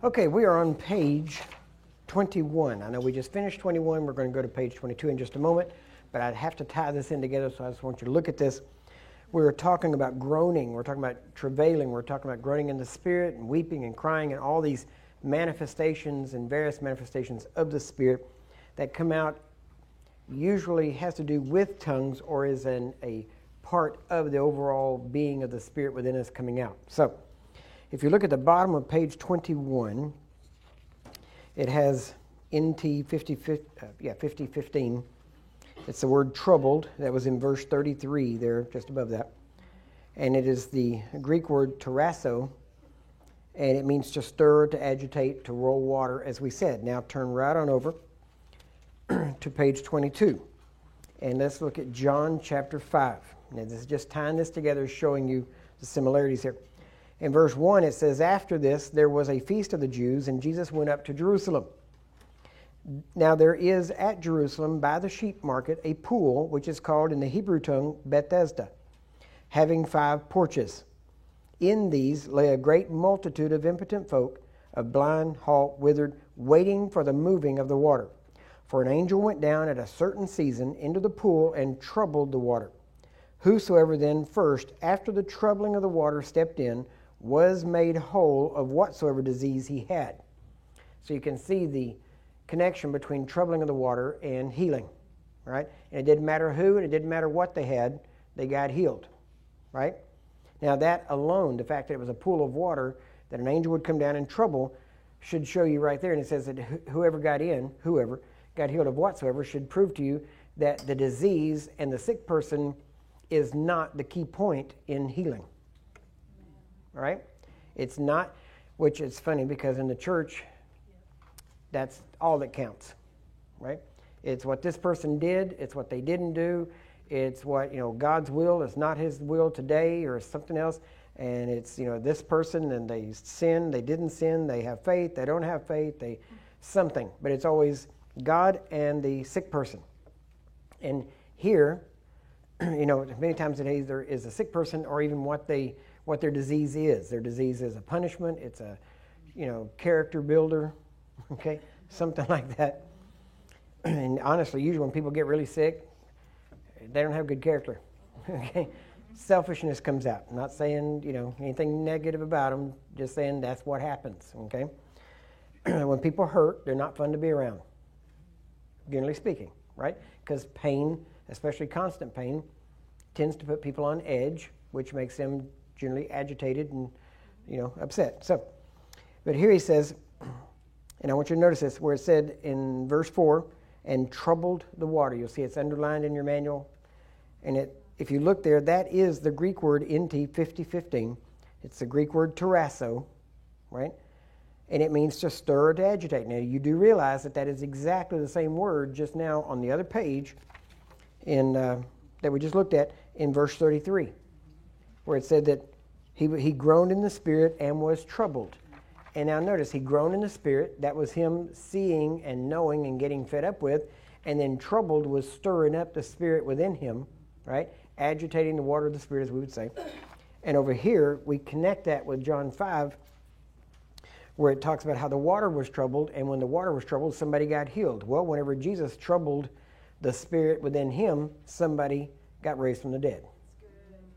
Okay, we are on page 21. I know we just finished 21. We're going to go to page 22 in just a moment, but I'd have to tie this in together, so I just want you to look at this. We were talking about groaning. We're talking about travailing. We're talking about groaning in the Spirit and weeping and crying and all these manifestations and various manifestations of the Spirit that come out, usually has to do with tongues or is a part of the overall being of the Spirit within us coming out. So, if you look at the bottom of page 21, it has NT 5015. It's the word troubled. That was in verse 33 there, just above that. And it is the Greek word tarasso, and it means to stir, to agitate, to roll water, as we said. Now turn right on over to page 22. And let's look at John chapter 5. Now this is just tying this together, showing you the similarities here. In verse 1, it says, "After this, there was a feast of the Jews, and Jesus went up to Jerusalem. Now there is at Jerusalem by the sheep market a pool, which is called in the Hebrew tongue Bethesda, having 5 porches. In these lay a great multitude of impotent folk, of blind, halt, withered, waiting for the moving of the water. For an angel went down at a certain season into the pool and troubled the water. Whosoever then first, after the troubling of the water, stepped in, was made whole of whatsoever disease he had." So you can see the connection between troubling of the water and healing, right? And it didn't matter who, and it didn't matter what they had, they got healed, right? Now that alone, the fact that it was a pool of water, that an angel would come down and trouble, should show you right there. And it says that whoever got healed of whatsoever, should prove to you that the disease and the sick person is not the key point in healing. All right? It's not, which is funny because in the church, that's all that counts, right? It's what this person did, it's what they didn't do, it's what, God's will is not his will today or something else, and it's, this person, and they sin, they didn't sin, they have faith, they don't have faith, they something, but it's always God and the sick person. And here, many times today there is a sick person or even what their disease is. Their disease is a punishment. It's a, character builder, okay, something like that. And honestly, usually when people get really sick, they don't have good character, okay. Selfishness comes out. I'm not saying, anything negative about them, just saying that's what happens, okay. When people hurt, they're not fun to be around, generally speaking, right? Because pain, especially constant pain, tends to put people on edge, which makes them generally agitated and, upset. So, but here he says, and I want you to notice this, where it said in verse 4, "and troubled the water." You'll see it's underlined in your manual. And if you look there, that is the Greek word NT 5015. It's the Greek word tarasso, right? And it means to stir or to agitate. Now, you do realize that is exactly the same word just now on the other page in that we just looked at in verse 33, where it said that he groaned in the Spirit and was troubled. And now notice, he groaned in the Spirit. That was him seeing and knowing and getting fed up with. And then troubled was stirring up the Spirit within him, right? Agitating the water of the Spirit, as we would say. And over here, we connect that with John 5, where it talks about how the water was troubled, and when the water was troubled, somebody got healed. Well, whenever Jesus troubled the Spirit within him, somebody got raised from the dead,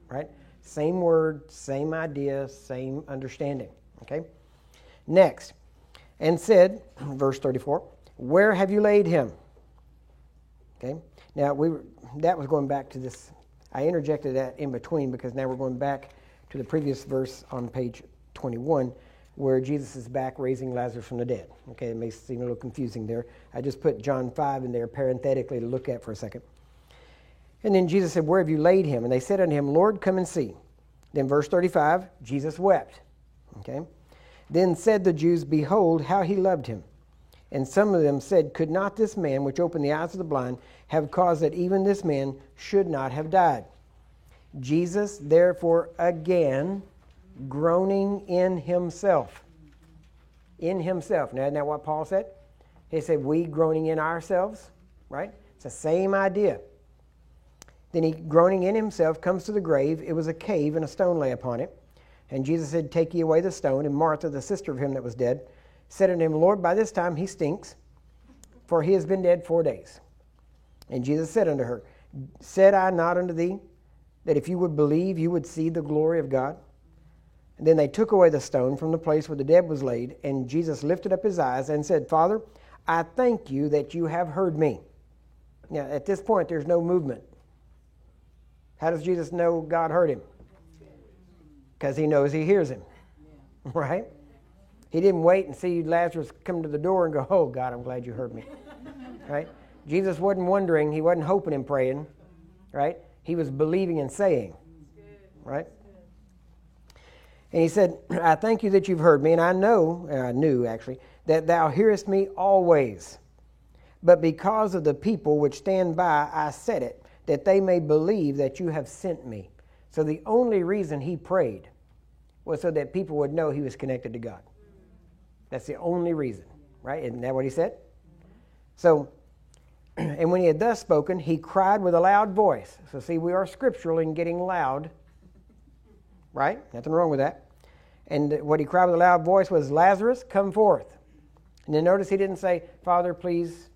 right? Same word, same idea, same understanding, okay? Next, "and said," verse 34, "Where have you laid him?" Okay, now that was going back to this. I interjected that in between because now we're going back to the previous verse on page 21, where Jesus is back raising Lazarus from the dead. Okay, it may seem a little confusing there. I just put John 5 in there parenthetically to look at for a second. And then Jesus said, "Where have you laid him?" And they said unto him, "Lord, come and see." Then verse 35, Jesus wept. Okay. Then said the Jews, "Behold, how he loved him." And some of them said, "Could not this man, which opened the eyes of the blind, have caused that even this man should not have died?" Jesus, therefore, again, groaning in himself. In himself. Now, isn't that what Paul said? He said, we groaning in ourselves, right? It's the same idea. Then he, groaning in himself, comes to the grave. It was a cave, and a stone lay upon it. And Jesus said, take ye away the stone. And Martha, the sister of him that was dead, said unto him, Lord, by this time he stinks, for he has been dead 4 days. And Jesus said unto her, said I not unto thee, that if you would believe, you would see the glory of God? And then they took away the stone from the place where the dead was laid, and Jesus lifted up his eyes and said, Father, I thank you that you have heard me. Now, at this point, there's no movement. How does Jesus know God heard him? Because he knows he hears him, right? He didn't wait and see Lazarus come to the door and go, oh, God, I'm glad you heard me, right? Jesus wasn't wondering. He wasn't hoping and praying, right? He was believing and saying, right? And he said, I thank you that you've heard me, and I knew actually, that thou hearest me always. But because of the people which stand by, I said it, that they may believe that you have sent me. So the only reason he prayed was so that people would know he was connected to God. That's the only reason, right? Isn't that what he said? So, and when he had thus spoken, he cried with a loud voice. So see, we are scriptural in getting loud, right? Nothing wrong with that. And what he cried with a loud voice was, Lazarus, come forth. And then notice he didn't say, Father, please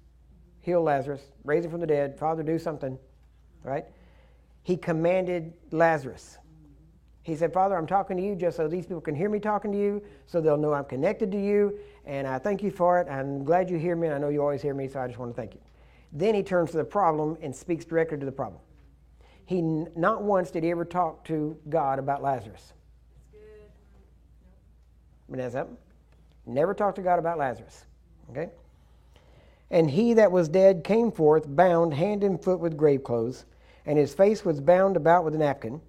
heal Lazarus, raise him from the dead. Father, do something, right? He commanded Lazarus. He said, Father, I'm talking to you just so these people can hear me talking to you, so they'll know I'm connected to you, and I thank you for it. I'm glad you hear me, and I know you always hear me, so I just want to thank you. Then he turns to the problem and speaks directly to the problem. He not once did he ever talk to God about Lazarus. That's something. Never talked to God about Lazarus. Okay? And he that was dead came forth, bound hand and foot with grave clothes, and his face was bound about with a napkin.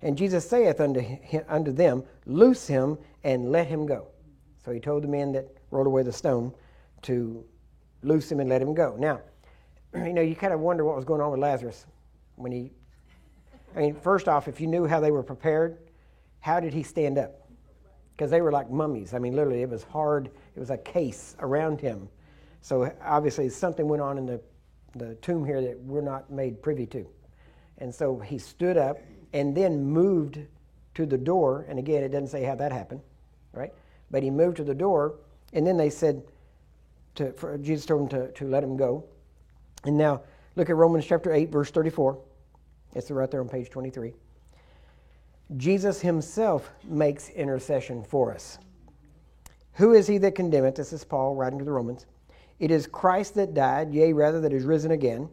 And Jesus saith unto them, loose him and let him go. So he told the men that rolled away the stone to loose him and let him go. Now, you kind of wonder what was going on with Lazarus when first off, if you knew how they were prepared, how did he stand up? Because they were like mummies. Literally, it was hard. It was a case around him. So obviously something went on in the tomb here that we're not made privy to. And so he stood up and then moved to the door. And again, it doesn't say how that happened, right? But he moved to the door, and then they said, Jesus told him to let him go. And now, look at Romans chapter 8, verse 34. It's right there on page 23. Jesus himself makes intercession for us. Who is he that condemneth? This is Paul writing to the Romans. It is Christ that died, yea, rather that is risen again,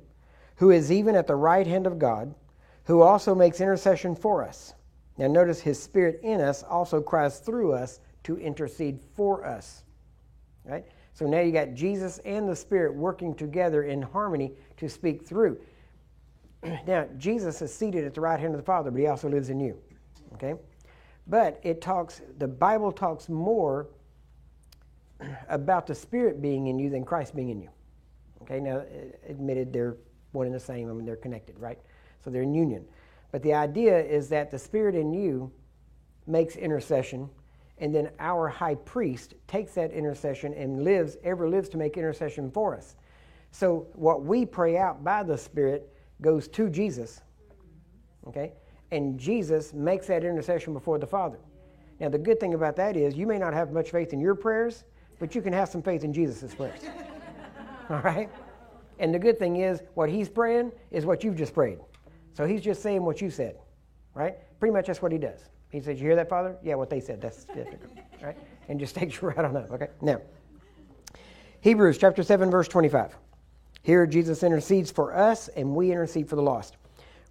who is even at the right hand of God, who also makes intercession for us. Now notice his Spirit in us also cries through us to intercede for us. Right? So now you got Jesus and the Spirit working together in harmony to speak through. Now, Jesus is seated at the right hand of the Father, but he also lives in you. Okay? But the Bible talks more about the Spirit being in you than Christ being in you. Okay? Now, admitted they're one and the same. They're connected, right? So they're in union. But the idea is that the Spirit in you makes intercession, and then our high priest takes that intercession and ever lives to make intercession for us. So what we pray out by the Spirit goes to Jesus, okay? And Jesus makes that intercession before the Father. Now, the good thing about that is you may not have much faith in your prayers, but you can have some faith in Jesus' prayers. All right? And the good thing is what he's praying is what you've just prayed. So he's just saying what you said, right? Pretty much that's what he does. He says, you hear that, Father? Yeah, what they said. That's difficult, right? And just takes you right on up, okay? Now, Hebrews chapter 7, verse 25. Here Jesus intercedes for us, and we intercede for the lost.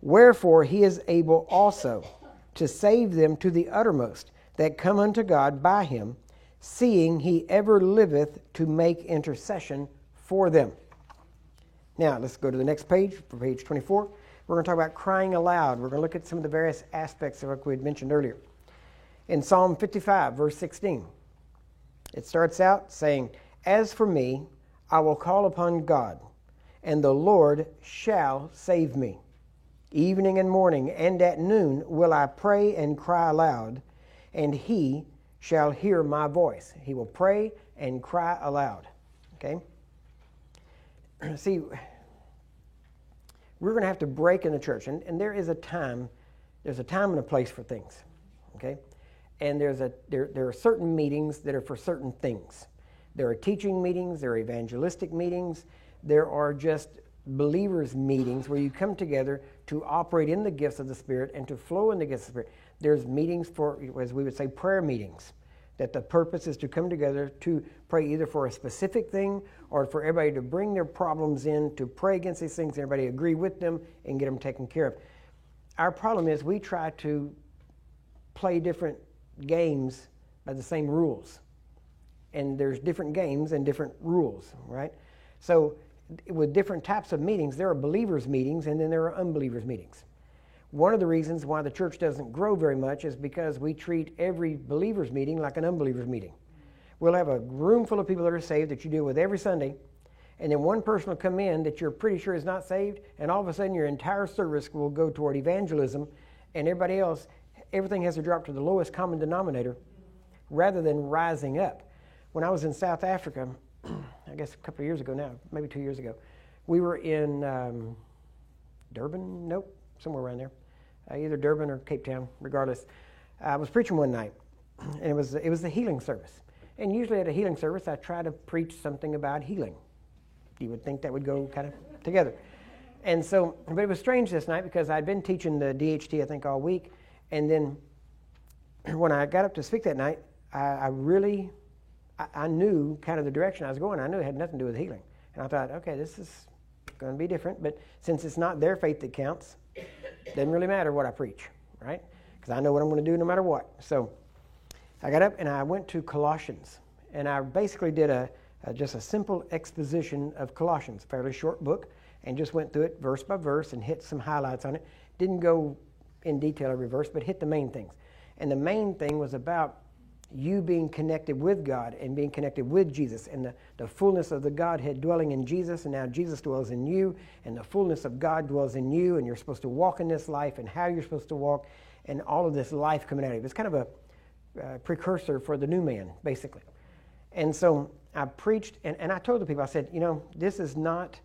Wherefore he is able also to save them to the uttermost that come unto God by him, seeing he ever liveth to make intercession for them. Now, let's go to the next page, for page 24. We're going to talk about crying aloud. We're going to look at some of the various aspects of what we had mentioned earlier. In Psalm 55, verse 16, it starts out saying, As for me, I will call upon God, and the Lord shall save me. evening and morning, and at noon will I pray and cry aloud, and he shall hear my voice. He will pray and cry aloud. Okay? See, we're going to have to break in the church, and there's a time and a place for things. Okay? And there are certain meetings that are for certain things. There are teaching meetings, there are evangelistic meetings, there are just believers meetings where you come together to operate in the gifts of the Spirit and to flow in the gifts of the Spirit. There's meetings for, as we would say, prayer meetings, that the purpose is to come together to pray either for a specific thing or for everybody to bring their problems in, to pray against these things, and everybody agree with them and get them taken care of. Our problem is we try to play different games by the same rules. And there's different games and different rules, right? So with different types of meetings, there are believers meetings and then there are unbelievers meetings. One of the reasons why the church doesn't grow very much is because we treat every believer's meeting like an unbeliever's meeting. We'll have a room full of people that are saved that you deal with every Sunday, and then one person will come in that you're pretty sure is not saved, and all of a sudden your entire service will go toward evangelism, and everybody else, everything has to drop to the lowest common denominator rather than rising up. When I was in South Africa, I guess a couple of years ago now, maybe 2 years ago, we were in Durban? Nope, somewhere around there. Either Durban or Cape Town, regardless. I was preaching one night, and it was the healing service. And usually at a healing service, I try to preach something about healing. You would think that would go kind of together. And so, but it was strange this night because I'd been teaching the DHT, I think, all week. And then when I got up to speak that night, I knew kind of the direction I was going. I knew it had nothing to do with healing. And I thought, okay, this is going to be different. But since it's not their faith that counts, it doesn't really matter what I preach, right? Because I know what I'm going to do no matter what. So I got up and I went to Colossians. And I basically did just a simple exposition of Colossians, a fairly short book, and just went through it verse by verse and hit some highlights on it. Didn't go in detail every verse, but hit the main things. And the main thing was about you being connected with God and being connected with Jesus and the fullness of the Godhead dwelling in Jesus, and now Jesus dwells in you and the fullness of God dwells in you, and you're supposed to walk in this life and how you're supposed to walk and all of this life coming out of you. It's kind of a precursor for the new man, basically. And so I preached, and I told the people, I said, this is not,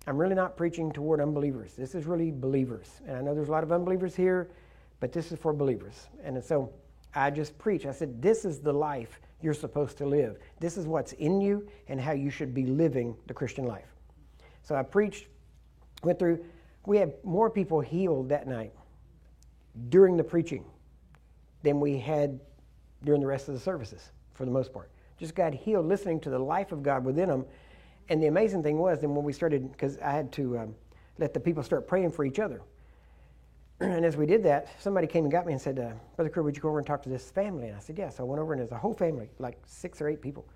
I'm really not preaching toward unbelievers. This is really believers. And I know there's a lot of unbelievers here, but this is for believers. And so I just preached. I said, this is the life you're supposed to live. This is what's in you and how you should be living the Christian life. So I preached, went through. We had more people healed that night during the preaching than we had during the rest of the services, for the most part. Just got healed listening to the life of God within them. And the amazing thing was, then when we started, because I had to let the people start praying for each other. And as we did that, somebody came and got me and said, Brother Kerr, would you go over and talk to this family? And I said, yes. So I went over, and there's a whole family, like 6 or 8 people.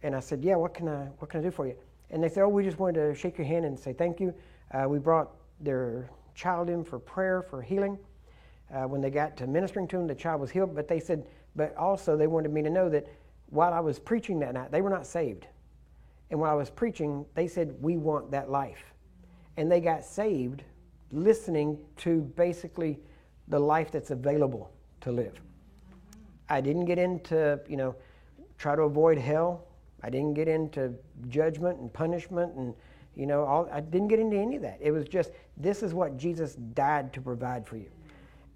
And I said, yeah, what can I do for you? And they said, we just wanted to shake your hand and say thank you. We brought their child in for prayer, for healing. When they got to ministering to him, the child was healed. But they said, but also they wanted me to know that while I was preaching that night, they were not saved. And while I was preaching, they said, we want that life. And they got saved listening to basically the life that's available to live. I didn't get into, try to avoid hell. I didn't get into judgment and punishment and, I didn't get into any of that. It was just, this is what Jesus died to provide for you.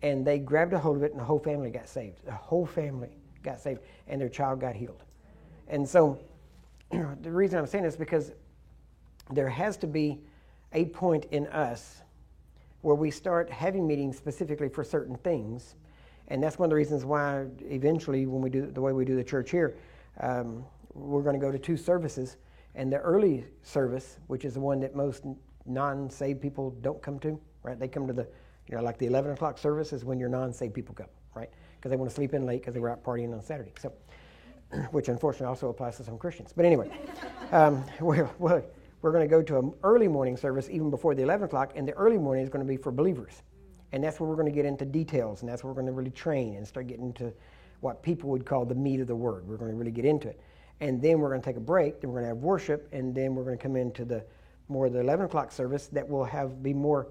And they grabbed a hold of it, and the whole family got saved. The whole family got saved, and their child got healed. And so the reason I'm saying this is because there has to be a point in us where we start having meetings specifically for certain things. And that's one of the reasons why eventually when we do the way we do the church here, we're going to go to 2 services. And the early service, which is the one that most non-saved people don't come to, right? They come to the, like the 11 o'clock service is when your non-saved people come, right? Because they want to sleep in late because they were out partying on Saturday. So, which unfortunately also applies to some Christians. But anyway, we're going to go to an early morning service even before the 11 o'clock, and the early morning is going to be for believers. And that's where we're going to get into details, and that's where we're going to really train and start getting into what people would call the meat of the word. We're going to really get into it. And then we're going to take a break, then we're going to have worship, and then we're going to come into the 11 o'clock service that will be more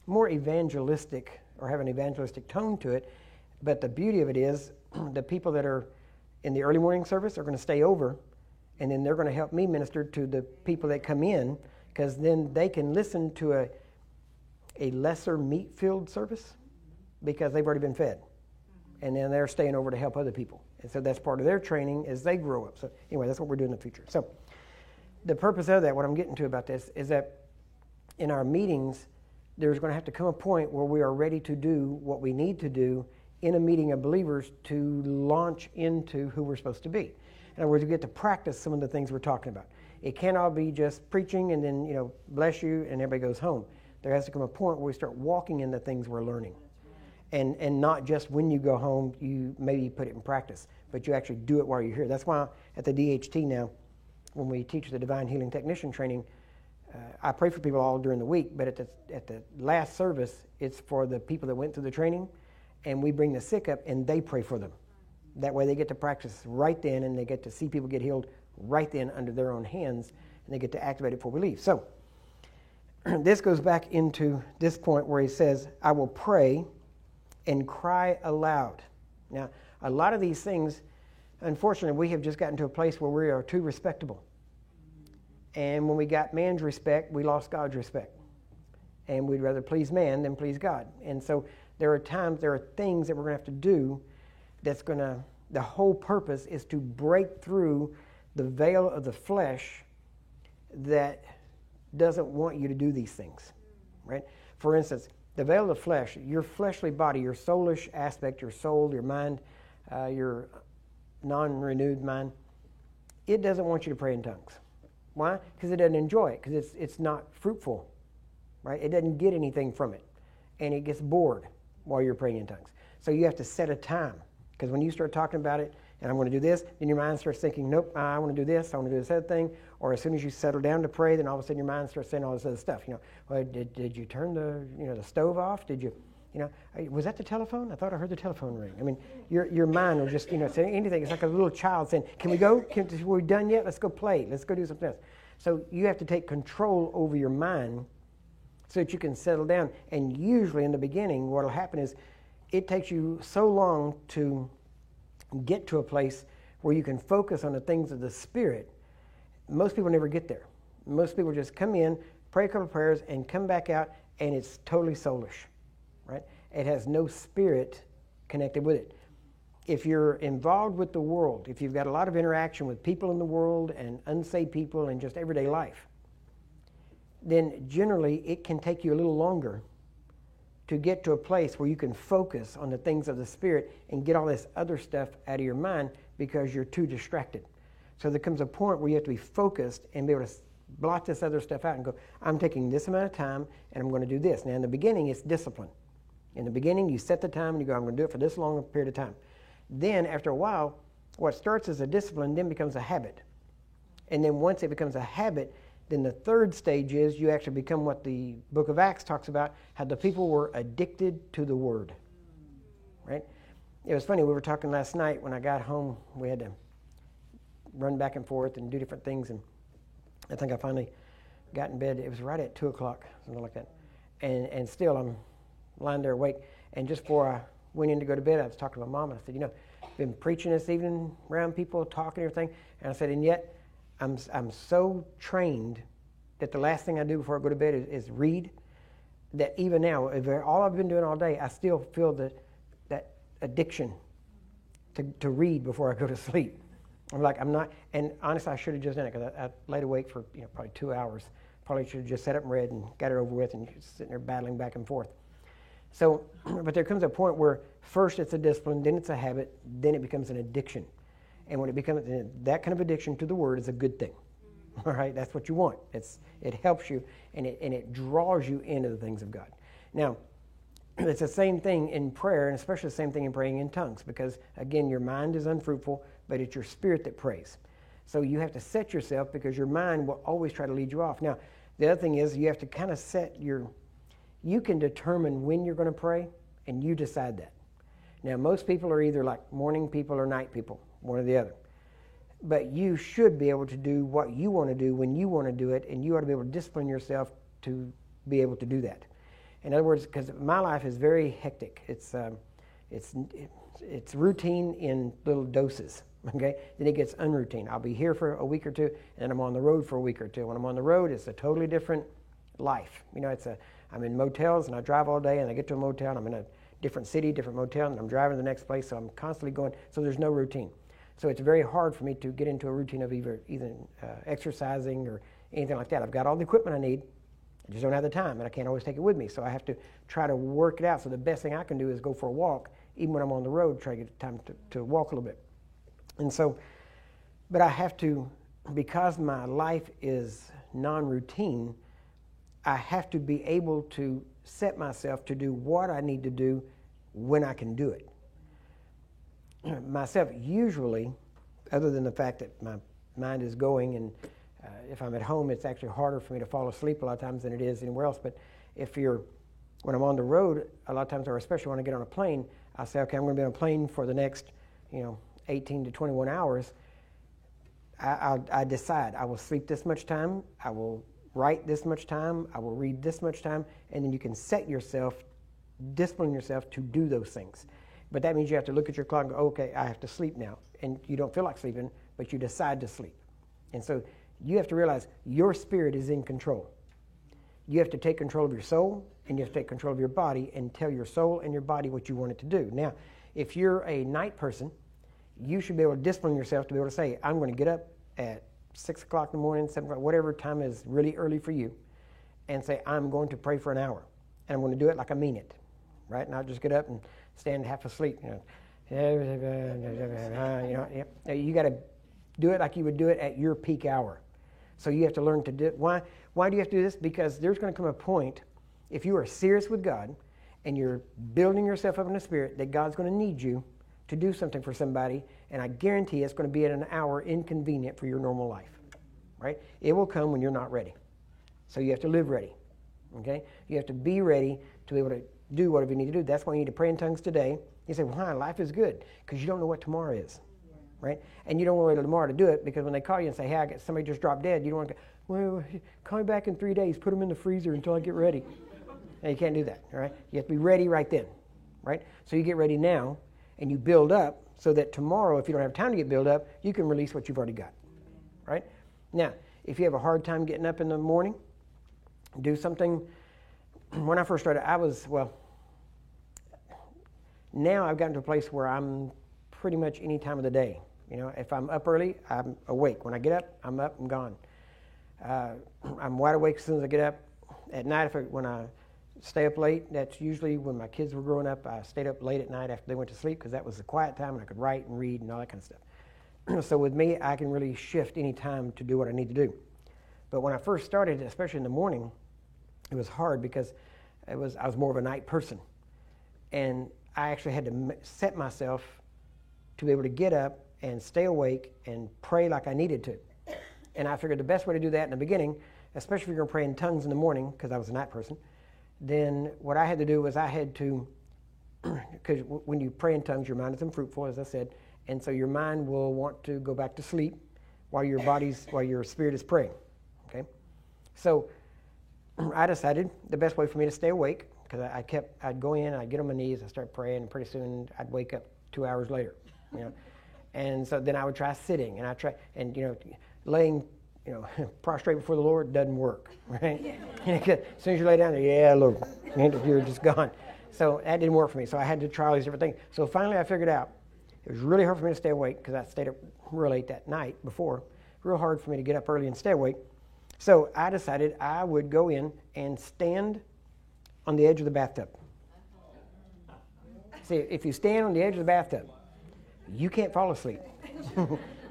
more evangelistic or have an evangelistic tone to it. But the beauty of it is the people that are in the early morning service are going to stay over, and then they're going to help me minister to the people that come in, because then they can listen to a lesser meat-filled service because they've already been fed. And then they're staying over to help other people. And so that's part of their training as they grow up. So anyway, that's what we're doing in the future. So the purpose of that, what I'm getting to about this, is that in our meetings, there's going to have to come a point where we are ready to do what we need to do in a meeting of believers to launch into who we're supposed to be. In other words, we get to practice some of the things we're talking about. It can't all be just preaching and then, bless you, and everybody goes home. There has to come a point where we start walking in the things we're learning. And not just when you go home, you maybe put it in practice, but you actually do it while you're here. That's why at the DHT now, when we teach the Divine Healing Technician training, I pray for people all during the week, but at the last service, it's for the people that went through the training, and we bring the sick up, and they pray for them. That way they get to practice right then, and they get to see people get healed right then under their own hands, and they get to activate it before we leave. So this goes back into this point where he says, I will pray and cry aloud. Now, a lot of these things, unfortunately, we have just gotten to a place where we are too respectable. And when we got man's respect, we lost God's respect. And we'd rather please man than please God. And so there are things that we're going to have to do the whole purpose is to break through the veil of the flesh that doesn't want you to do these things, right? For instance, the veil of the flesh, your fleshly body, your soulish aspect, your soul, your mind, your non-renewed mind, it doesn't want you to pray in tongues. Why? Because it doesn't enjoy it, because it's not fruitful, right? It doesn't get anything from it, and it gets bored while you're praying in tongues. So you have to set a time, because when you start talking about it, and I'm going to do this, then your mind starts thinking, nope, I want to do this, I want to do this other thing. Or as soon as you settle down to pray, then all of a sudden your mind starts saying all this other stuff. Well, did you turn the stove off? Did you, was that the telephone? I thought I heard the telephone ring. I mean, your mind will just, say anything. It's like a little child saying, can we go? Are we done yet? Let's go play. Let's go do something else. So you have to take control over your mind so that you can settle down. And usually in the beginning, what will happen is it takes you so long to get to a place where you can focus on the things of the Spirit. Most people never get there. Most people just come in, pray a couple of prayers, and come back out, and it's totally soulish, right? It has no spirit connected with it. If you're involved with the world, if you've got a lot of interaction with people in the world and unsaved people and just everyday life, then generally it can take you a little longer to get to a place where you can focus on the things of the Spirit and get all this other stuff out of your mind because you're too distracted. So there comes a point where you have to be focused and be able to blot this other stuff out and go, I'm taking this amount of time and I'm going to do this. Now in the beginning, it's discipline. In the beginning, you set the time and you go, I'm going to do it for this long a period of time. Then after a while, what starts as a discipline then becomes a habit. And then once it becomes a habit, then the third stage is you actually become what the book of Acts talks about, how the people were addicted to the word, right? It was funny, we were talking last night when I got home, we had to run back and forth and do different things, and I think I finally got in bed. It was right at 2 o'clock, something like that. And still I'm lying there awake, and just before I went in to go to bed, I was talking to my mom, and I said, I've been preaching this evening around people, talking and everything, and I said, and yet I'm so trained that the last thing I do before I go to bed is read, that even now, all I've been doing all day, I still feel that addiction to read before I go to sleep. I'm not, and honestly, I should have just done it because I laid awake for probably 2 hours. Probably should have just sat up and read and got it over with, and you're sitting there battling back and forth. So, but there comes a point where first it's a discipline, then it's a habit, then it becomes an addiction. And when it becomes that kind of addiction to the word is a good thing. All right, that's what you want. It helps you and it draws you into the things of God. Now, it's the same thing in prayer, and especially the same thing in praying in tongues, because again, your mind is unfruitful, but it's your spirit that prays. So you have to set yourself, because your mind will always try to lead you off. Now, the other thing is you have to kind of you can determine when you're going to pray, and you decide that. Now, most people are either like morning people or night people, one or the other. But you should be able to do what you want to do when you want to do it, and you ought to be able to discipline yourself to be able to do that. In other words, because my life is very hectic. It's routine in little doses. Okay, then it gets unroutine. I'll be here for a week or two, and then I'm on the road for a week or two. When I'm on the road, it's a totally different life. You know, I'm in motels, and I drive all day, and I get to a motel, and I'm in a different city, different motel, and I'm driving to the next place, so I'm constantly going. So there's no routine. So it's very hard for me to get into a routine of either exercising or anything like that. I've got all the equipment I need. I just don't have the time, and I can't always take it with me. So I have to try to work it out. So the best thing I can do is go for a walk, even when I'm on the road, try to get time to walk a little bit. And so, but I have to, because my life is non-routine, I have to be able to set myself to do what I need to do when I can do it. Myself, usually, other than the fact that my mind is going, and if I'm at home, it's actually harder for me to fall asleep a lot of times than it is anywhere else. But when I'm on the road, a lot of times, or especially when I get on a plane, I'll say, okay, I'm going to be on a plane for the next, 18 to 21 hours. I decide I will sleep this much time, I will write this much time, I will read this much time, and then you can set yourself, discipline yourself to do those things. But that means you have to look at your clock and go, okay, I have to sleep now. And you don't feel like sleeping, but you decide to sleep. And so you have to realize your spirit is in control. You have to take control of your soul, and you have to take control of your body and tell your soul and your body what you want it to do. Now, if you're a night person, you should be able to discipline yourself to be able to say, I'm going to get up at 6 o'clock in the morning, 7 o'clock, whatever time is really early for you, and say, I'm going to pray for an hour. And I'm going to do it like I mean it, right? Not just get up and stand half asleep. You got to do it like you would do it at your peak hour. So you have to learn to do it. Why do you have to do this? Because there's going to come a point, if you are serious with God, and you're building yourself up in the Spirit, that God's going to need you to do something for somebody, and I guarantee it's going to be at an hour inconvenient for your normal life, right? It will come when you're not ready. So you have to live ready, okay? You have to be ready to be able to do whatever you need to do. That's why you need to pray in tongues today. You say, why? Life is good, because you don't know what tomorrow is, right? And you don't want to wait till tomorrow to do it, because when they call you and say, hey, somebody just dropped dead, you don't want to go, well, call me back in 3 days, put them in the freezer until I get ready. And you can't do that, all right? You have to be ready right then, right? So you get ready now, and you build up so that tomorrow, if you don't have time to get built up, you can release what you've already got, right? Now, if you have a hard time getting up in the morning, do something. When I first started, now I've gotten to a place where I'm pretty much any time of the day. If I'm up early, I'm awake. When I get up, I'm up and gone. I'm wide awake as soon as I get up. At night, when I stay up late, that's usually when my kids were growing up. I stayed up late at night after they went to sleep because that was the quiet time and I could write and read and all that kind of stuff. So with me, I can really shift any time to do what I need to do. But when I first started, especially in the morning, it was hard because I was more of a night person. And I actually had to set myself to be able to get up and stay awake and pray like I needed to. And I figured the best way to do that in the beginning, especially if you're going to pray in tongues in the morning, because I was a night person, then what I had to do was I had to, because when you pray in tongues, your mind is unfruitful, as I said, and so your mind will want to go back to sleep while your spirit is praying, okay? So I decided the best way for me to stay awake, because I'd go in, I'd get on my knees, I'd start praying, and pretty soon I'd wake up 2 hours later, And so then I would try sitting, and laying, prostrate before the Lord doesn't work, right? As soon as you lay down there, yeah, Lord, you're just gone. So that didn't work for me. So I had to try all these different things. So finally I figured out it was really hard for me to stay awake because I stayed up real late that night before. Real hard for me to get up early and stay awake. So I decided I would go in and stand on the edge of the bathtub. See, if you stand on the edge of the bathtub, you can't fall asleep.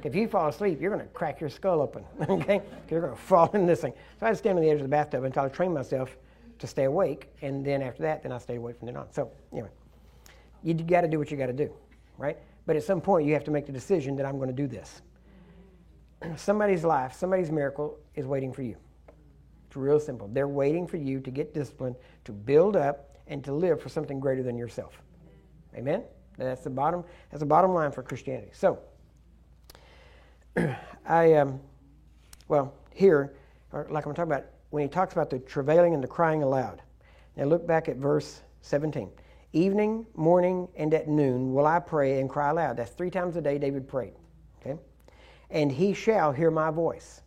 If you fall asleep, you're going to crack your skull open, okay? You're going to fall in this thing. So I had to stand on the edge of the bathtub until I trained myself to stay awake, and then after that, then I stayed awake from then on. So anyway, you got to do what you got to do, right? But at some point, you have to make the decision that I'm going to do this. Somebody's life, somebody's miracle is waiting for you. It's real simple. They're waiting for you to get disciplined, to build up, and to live for something greater than yourself. Amen? That's the bottom line for Christianity. So, here, like I'm talking about, when he talks about the travailing and the crying aloud, Now look back at verse 17. Evening, morning, and at noon will I pray and cry aloud. That's 3 times a day David prayed. Okay? And he shall hear my voice.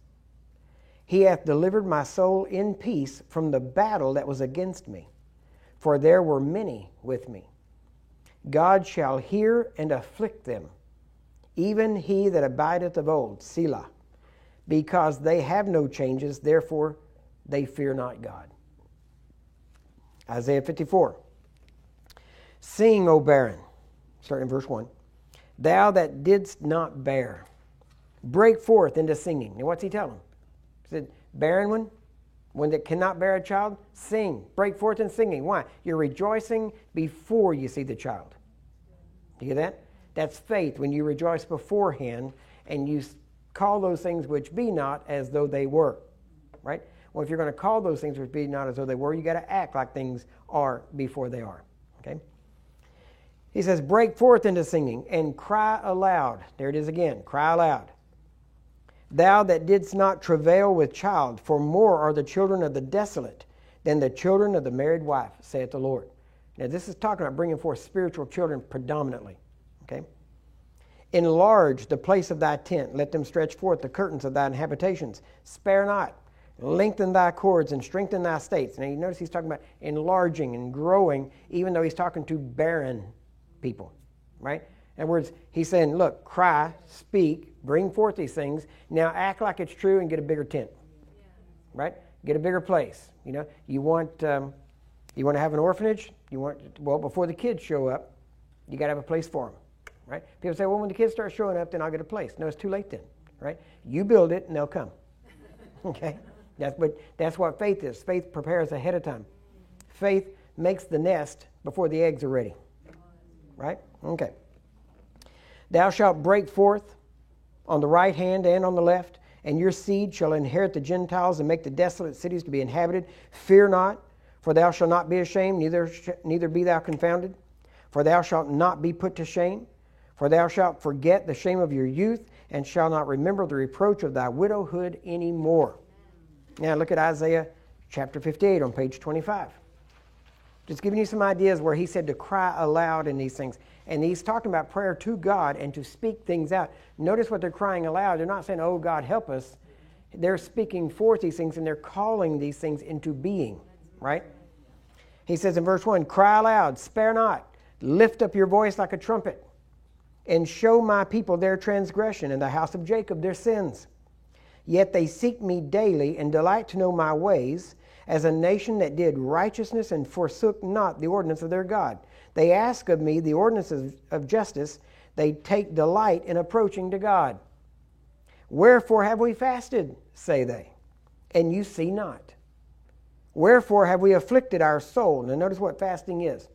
He hath delivered my soul in peace from the battle that was against me, for there were many with me. God shall hear and afflict them, even he that abideth of old, Selah. Because they have no changes, therefore they fear not God. Isaiah 54. Sing, O barren, starting in verse 1, thou that didst not bear, break forth into singing. Now what's he telling? He said, barren one that cannot bear a child, sing, break forth in singing. Why? You're rejoicing before you see the child. Do you hear that? That's faith, when you rejoice beforehand and you call those things which be not as though they were. Right? Well, if you're going to call those things which be not as though they were, you got to act like things are before they are. Okay? He says, break forth into singing and cry aloud. There it is again. Cry aloud. Thou that didst not travail with child, for more are the children of the desolate than the children of the married wife, saith the Lord. Now this is talking about bringing forth spiritual children predominantly. Okay? Enlarge the place of thy tent. Let them stretch forth the curtains of thine habitations. Spare not. Lengthen thy cords and strengthen thy states. Now you notice he's talking about enlarging and growing, even though he's talking to barren people. Right? In other words, he's saying, look, cry, speak, bring forth these things. Now act like it's true and get a bigger tent. Right? Get a bigger place. You know, you want to have an orphanage? Well, before the kids show up, you got to have a place for them. Right? People say, well, when the kids start showing up, then I'll get a place. No, it's too late then. Right? You build it and they'll come. Okay? That's what faith is. Faith prepares ahead of time. Faith makes the nest before the eggs are ready. Right? Okay. Thou shalt break forth on the right hand and on the left, and your seed shall inherit the Gentiles and make the desolate cities to be inhabited. Fear not, for thou shalt not be ashamed, neither be thou confounded. For thou shalt not be put to shame. For thou shalt forget the shame of your youth, and shalt not remember the reproach of thy widowhood any more. Now look at Isaiah chapter 58 on page 25. Just giving you some ideas where he said to cry aloud in these things. And he's talking about prayer to God and to speak things out. Notice what they're crying aloud. They're not saying, oh, God, help us. They're speaking forth these things and they're calling these things into being. Right? He says in verse 1, cry aloud, spare not, lift up your voice like a trumpet, and show my people their transgression and the house of Jacob their sins. Yet they seek me daily and delight to know my ways, as a nation that did righteousness and forsook not the ordinance of their God. They ask of me the ordinances of justice. They take delight in approaching to God. Wherefore have we fasted, say they, and you see not? Wherefore have we afflicted our soul? Now notice what fasting is.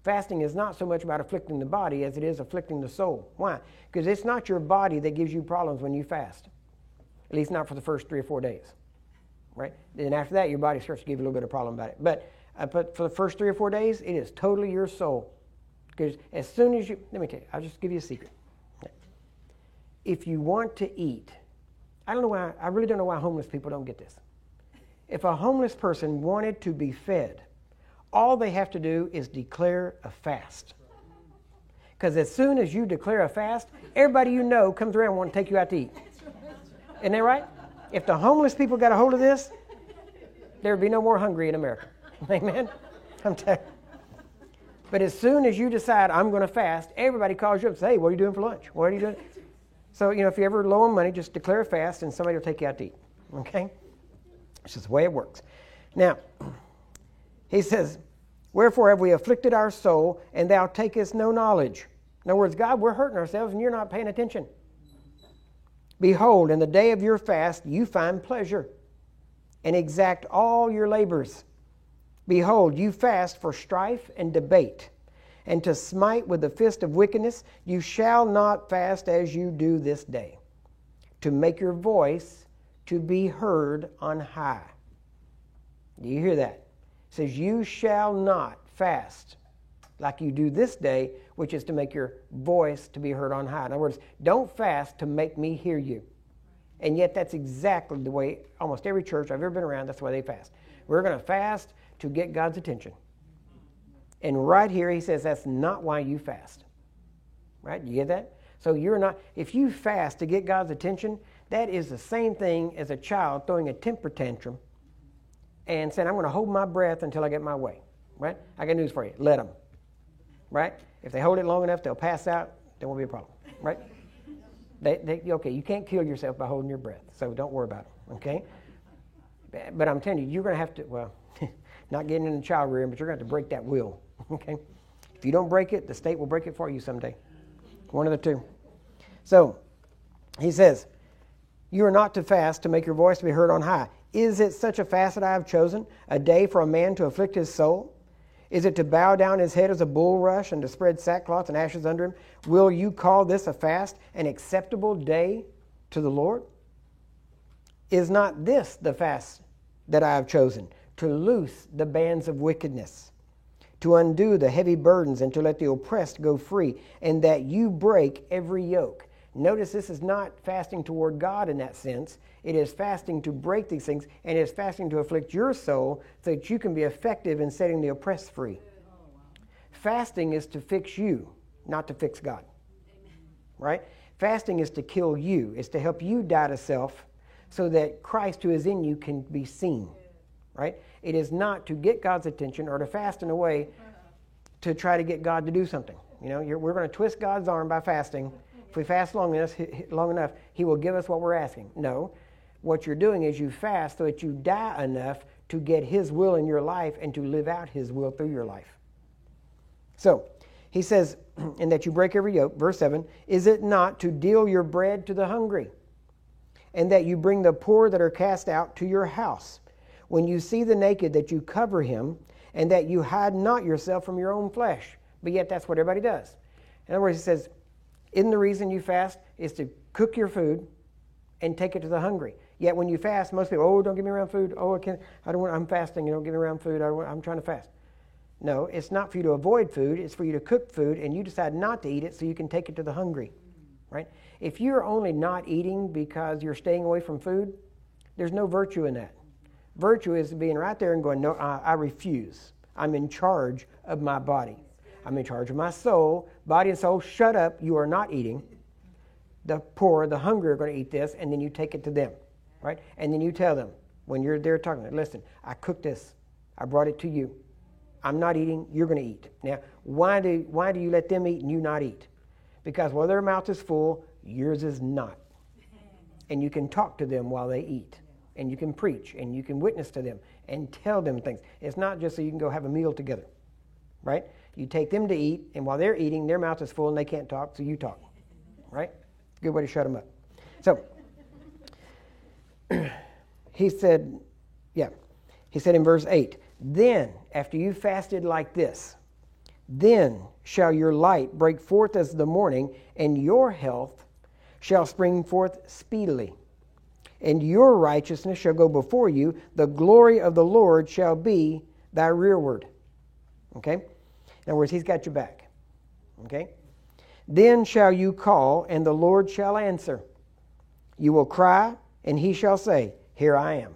Fasting is not so much about afflicting the body as it is afflicting the soul. Why? Because it's not your body that gives you problems when you fast. At least not for the first 3 or 4 days. Right? Then after that, your body starts to give you a little bit of problem about it. But for the first 3 or 4 days, it is totally your soul. Because as soon as you, let me tell you, I'll just give you a secret. If you want to eat, I really don't know why homeless people don't get this. If a homeless person wanted to be fed, all they have to do is declare a fast. Because as soon as you declare a fast, everybody you know comes around and wants to take you out to eat. Isn't that right? If the homeless people got a hold of this, there would be no more hungry in America. Amen? I'm telling you. But as soon as you decide, I'm going to fast, everybody calls you up and says, hey, what are you doing for lunch? What are you doing? So, if you're ever low on money, just declare a fast and somebody will take you out to eat. Okay? It's just the way it works. Now, he says, wherefore have we afflicted our soul, and thou takest no knowledge. In other words, God, we're hurting ourselves and you're not paying attention. Behold, in the day of your fast you find pleasure, and exact all your labors. Behold, you fast for strife and debate, and to smite with the fist of wickedness. You shall not fast as you do this day, to make your voice to be heard on high. Do you hear that? It says, you shall not fast like you do this day, which is to make your voice to be heard on high. In other words, don't fast to make me hear you. And yet that's exactly the way almost every church I've ever been around, that's the way they fast. We're going to fast to get God's attention. And right here he says that's not why you fast. Right? You get that? So you're not, if you fast to get God's attention, that is the same thing as a child throwing a temper tantrum and saying, I'm going to hold my breath until I get my way. Right? I got news for you. Let them. Right? If they hold it long enough, they'll pass out. There won't be a problem. Right? Okay, you can't kill yourself by holding your breath, so don't worry about it. Okay? But I'm telling you, you're going to have to, well, not getting in the child rearing, but you're going to have to break that will. Okay? If you don't break it, the state will break it for you someday. One of the two. So, he says, you are not to fast to make your voice be heard on high. Is it such a fast that I have chosen, a day for a man to afflict his soul? Is it to bow down his head as a bulrush and to spread sackcloth and ashes under him? Will you call this a fast, an acceptable day to the Lord? Is not this the fast that I have chosen, to loose the bands of wickedness, to undo the heavy burdens, and to let the oppressed go free, and that you break every yoke? Notice this is not fasting toward God in that sense. It is fasting to break these things, and it is fasting to afflict your soul so that you can be effective in setting the oppressed free. Fasting is to fix you, not to fix God. Right? Fasting is to kill you. It's to help you die to self so that Christ who is in you can be seen. Right? It is not to get God's attention or to fast in a way to try to get God to do something. You know, we're going to twist God's arm by fasting. If we fast long enough, he will give us what we're asking. No. What you're doing is you fast so that you die enough to get his will in your life and to live out his will through your life. So, he says, and that you break every yoke, verse 7, is it not to deal your bread to the hungry, and that you bring the poor that are cast out to your house? When you see the naked, that you cover him, and that you hide not yourself from your own flesh. But yet that's what everybody does. In other words, he says, isn't the reason you fast is to cook your food and take it to the hungry? Yet when you fast, most people, don't get me around food. I'm fasting, don't get me around food. I'm trying to fast. No, it's not for you to avoid food. It's for you to cook food, and you decide not to eat it so you can take it to the hungry. Right? If you're only not eating because you're staying away from food, there's no virtue in that. Virtue is being right there and going, no, I refuse. I'm in charge of my body. I'm in charge of my soul. Body and soul, shut up. You are not eating. The poor, the hungry are going to eat this, and then you take it to them. Right? And then you tell them, when you're there talking to them, listen, I cooked this. I brought it to you. I'm not eating. You're going to eat. Now, why do you let them eat and you not eat? Because while their mouth is full, yours is not. And you can talk to them while they eat. And you can preach. And you can witness to them. And tell them things. It's not just so you can go have a meal together. Right? You take them to eat. And while they're eating, their mouth is full and they can't talk. So you talk. Right? Good way to shut them up. So, he said in verse 8, then, after you fasted like this, then shall your light break forth as the morning, and your health shall spring forth speedily. And your righteousness shall go before you. The glory of the Lord shall be thy rearward. Okay? In other words, he's got your back. Okay? Then shall you call, and the Lord shall answer. You will cry, and he shall say, here I am.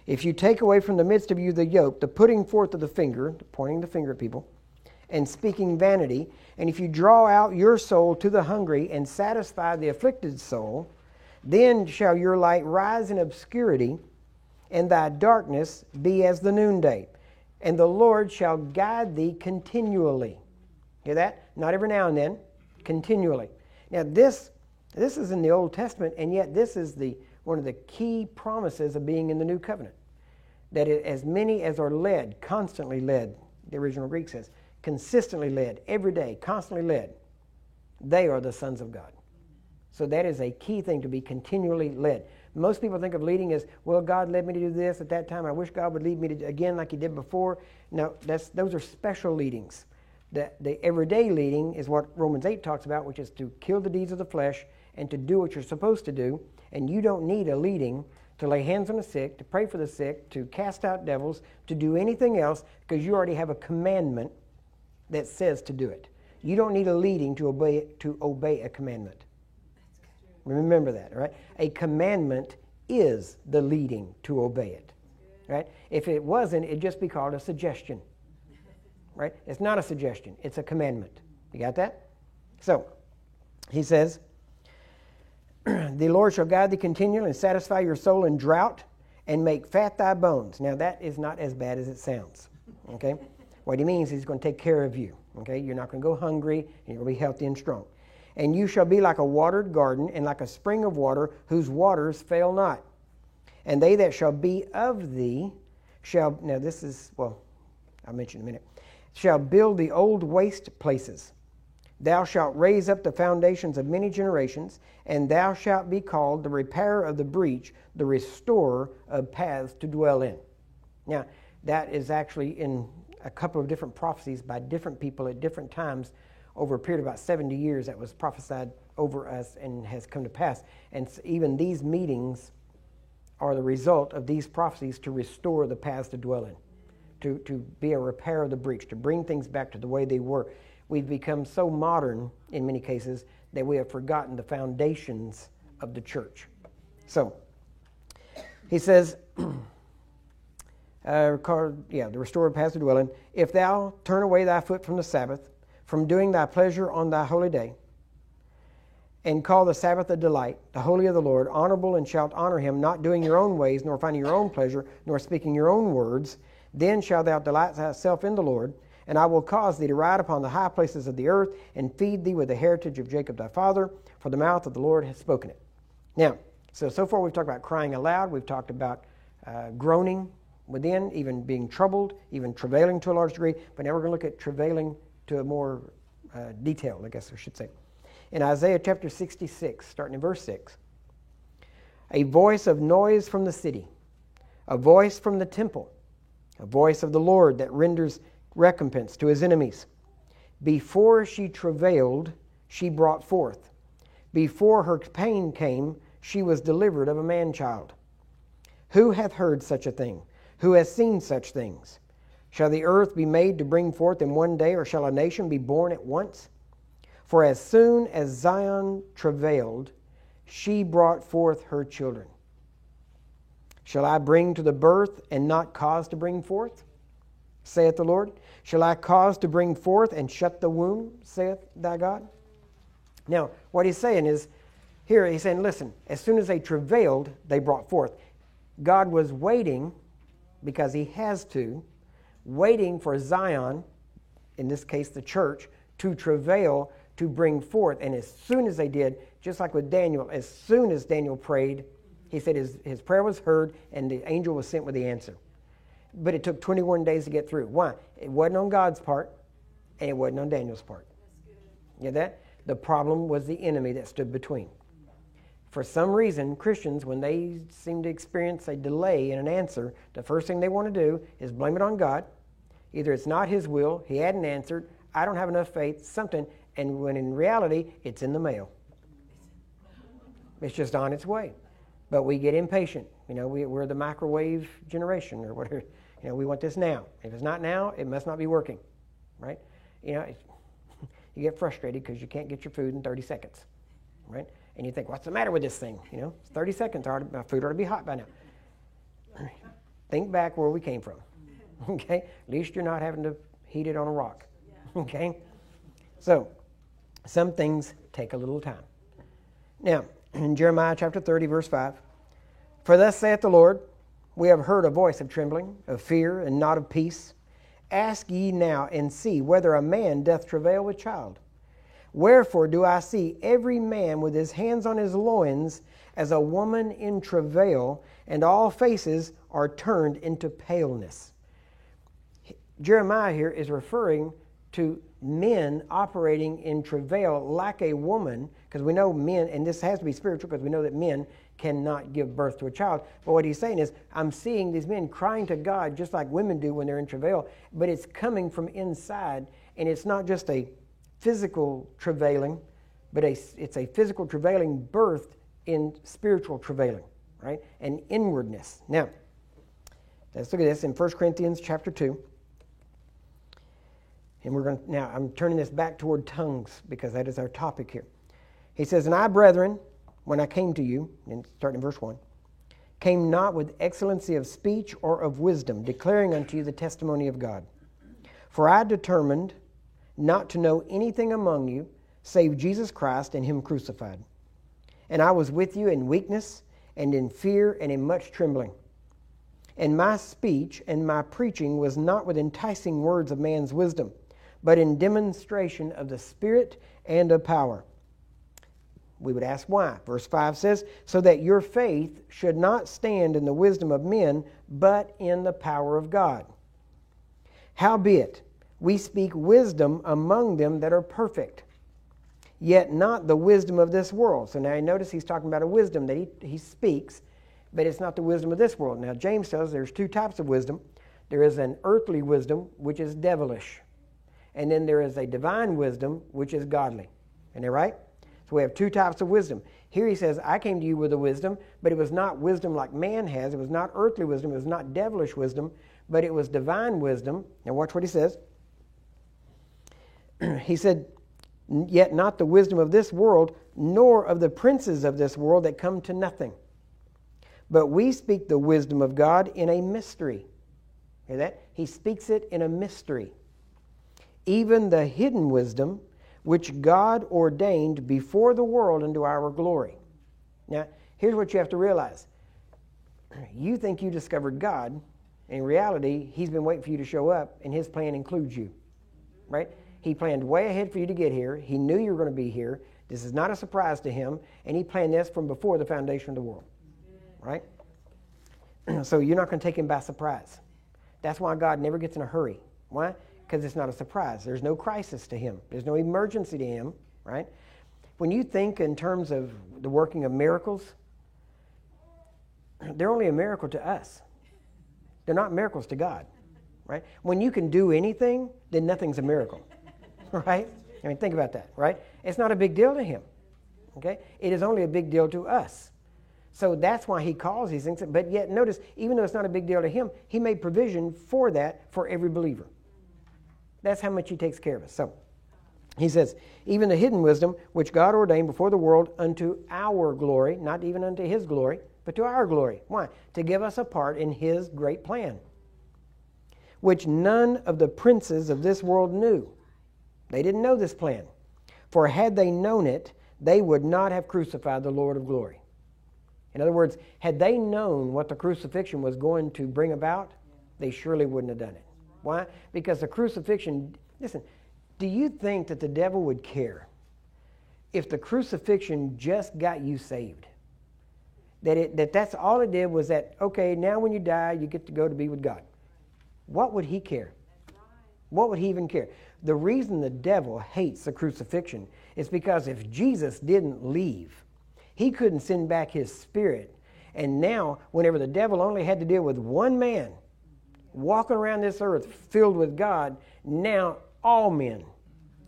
If you take away from the midst of you the yoke, the putting forth of the finger, pointing the finger at people, and speaking vanity, and if you draw out your soul to the hungry and satisfy the afflicted soul, then shall your light rise in obscurity, and thy darkness be as the noonday. And the Lord shall guide thee continually. Hear that? Not every now and then, continually. Now this is in the Old Testament, and yet this is one of the key promises of being in the New Covenant. That as many as are led, constantly led, the original Greek says, consistently led, every day, constantly led, they are the sons of God. So that is a key thing, to be continually led. Most people think of leading as, well, God led me to do this at that time. I wish God would lead me to again like he did before. No, those are special leadings. The everyday leading is what Romans 8 talks about, which is to kill the deeds of the flesh and to do what you're supposed to do. And you don't need a leading to lay hands on the sick, to pray for the sick, to cast out devils, to do anything else, because you already have a commandment that says to do it. You don't need a leading to obey a commandment. Remember that, all right? A commandment is the leading to obey it. Right? If it wasn't, it'd just be called a suggestion. Right? It's not a suggestion. It's a commandment. You got that? So, he says, the Lord shall guide thee continually and satisfy your soul in drought and make fat thy bones. Now, that is not as bad as it sounds. Okay? What he means is he's going to take care of you. Okay? You're not going to go hungry, and you're going to be healthy and strong. And you shall be like a watered garden and like a spring of water whose waters fail not. And they that shall be of thee shall, now this is, well, I'll mention in a minute, shall build the old waste places. Thou shalt raise up the foundations of many generations, and thou shalt be called the repairer of the breach, the restorer of paths to dwell in. Now, that is actually in a couple of different prophecies by different people at different times over a period of about 70 years that was prophesied over us and has come to pass. And even these meetings are the result of these prophecies to restore the paths to dwell in, to be a repair of the breach, to bring things back to the way they were. We've become so modern in many cases that we have forgotten the foundations of the church. So, he says, the restorer of paths to dwell in, if thou turn away thy foot from the Sabbath, from doing thy pleasure on thy holy day, and call the Sabbath a delight, the holy of the Lord, honorable, and shalt honor him, not doing your own ways, nor finding your own pleasure, nor speaking your own words, then shalt thou delight thyself in the Lord, and I will cause thee to ride upon the high places of the earth, and feed thee with the heritage of Jacob thy father, for the mouth of the Lord hath spoken it. Now, so far we've talked about crying aloud, we've talked about groaning within, even being troubled, even travailing to a large degree, but now we're going to look at travailing to a more detail, I guess I should say. In Isaiah chapter 66, starting in verse 6, a voice of noise from the city, a voice from the temple, a voice of the Lord that renders recompense to his enemies. Before she travailed, she brought forth. Before her pain came, she was delivered of a man-child. Who hath heard such a thing? Who has seen such things? Shall the earth be made to bring forth in one day, or shall a nation be born at once? For as soon as Zion travailed, she brought forth her children. Shall I bring to the birth and not cause to bring forth? Saith the Lord. Shall I cause to bring forth and shut the womb, saith thy God? Now, what he's saying is, here he's saying, listen, as soon as they travailed, they brought forth. God was waiting, because he has to, waiting for Zion, in this case the church, to travail, to bring forth. And as soon as they did, just like with Daniel, as soon as Daniel prayed, he said his prayer was heard and the angel was sent with the answer. But it took 21 days to get through. Why? It wasn't on God's part, and it wasn't on Daniel's part. You get that? The problem was the enemy that stood between. For some reason, Christians, when they seem to experience a delay in an answer, the first thing they want to do is blame it on God. Either it's not his will, he hadn't answered, I don't have enough faith, something, and when in reality, it's in the mail. It's just on its way. But we get impatient. You know, we're the microwave generation or whatever. You know, we want this now. If it's not now, it must not be working, right? You know, you get frustrated because you can't get your food in 30 seconds, right? And you think, what's the matter with this thing? You know, it's 30 seconds. My food ought to be hot by now. Think back where we came from, okay? At least you're not having to heat it on a rock, okay? So, some things take a little time. Now, in Jeremiah chapter 30, verse 5, for thus saith the Lord, we have heard a voice of trembling, of fear, and not of peace. Ask ye now and see whether a man doth travail with child. Wherefore do I see every man with his hands on his loins as a woman in travail, and all faces are turned into paleness. Jeremiah here is referring to men operating in travail like a woman, because we know men, and this has to be spiritual because we know that men cannot give birth to a child. But what he's saying is, I'm seeing these men crying to God just like women do when they're in travail, but it's coming from inside, and it's not just a physical travailing, but it's a physical travailing birthed in spiritual travailing, right? And inwardness. Now, let's look at this in 1 Corinthians chapter 2. And now I'm turning this back toward tongues because that is our topic here. He says, and I, brethren, when I came to you, and starting in verse 1, came not with excellency of speech or of wisdom, declaring unto you the testimony of God. For I determined not to know anything among you, save Jesus Christ and him crucified. And I was with you in weakness, and in fear, and in much trembling. And my speech and my preaching was not with enticing words of man's wisdom, but in demonstration of the Spirit and of power. We would ask why. Verse 5 says, so that your faith should not stand in the wisdom of men, but in the power of God. Howbeit, we speak wisdom among them that are perfect, yet not the wisdom of this world. So now you notice he's talking about a wisdom that he speaks, but it's not the wisdom of this world. Now James tells us there's two types of wisdom. There is an earthly wisdom, which is devilish. And then there is a divine wisdom, which is godly. Isn't that right? So we have two types of wisdom. Here he says, I came to you with a wisdom, but it was not wisdom like man has. It was not earthly wisdom. It was not devilish wisdom, but it was divine wisdom. Now watch what he says. He said, yet not the wisdom of this world, nor of the princes of this world that come to nothing. But we speak the wisdom of God in a mystery. Hear that? He speaks it in a mystery. Even the hidden wisdom, which God ordained before the world unto our glory. Now, here's what you have to realize. You think you discovered God. In reality, he's been waiting for you to show up, and his plan includes you. Right? He planned way ahead for you to get here. He knew you were going to be here. This is not a surprise to him, and he planned this from before the foundation of the world. Right? So you're not going to take him by surprise. That's why God never gets in a hurry. Why? Because it's not a surprise. There's no crisis to him. There's no emergency to him. Right? When you think in terms of the working of miracles, they're only a miracle to us. They're not miracles to God. Right? When you can do anything, then nothing's a miracle. Right? I mean, think about that. Right? It's not a big deal to him. Okay? It is only a big deal to us. So that's why he calls these things. But yet, notice, even though it's not a big deal to him, he made provision for that for every believer. That's how much he takes care of us. So he says, even the hidden wisdom, which God ordained before the world unto our glory, not even unto his glory, but to our glory. Why? To give us a part in his great plan, which none of the princes of this world knew. They didn't know this plan. For had they known it, they would not have crucified the Lord of glory. In other words, had they known what the crucifixion was going to bring about, they surely wouldn't have done it. Why? Because the crucifixion, listen, do you think that the devil would care if the crucifixion just got you saved? That's all it did was that, okay, now when you die, you get to go to be with God. What would he care? What would he even care? The reason the devil hates the crucifixion is because if Jesus didn't leave, he couldn't send back his spirit. And now, whenever the devil only had to deal with one man walking around this earth filled with God, now all men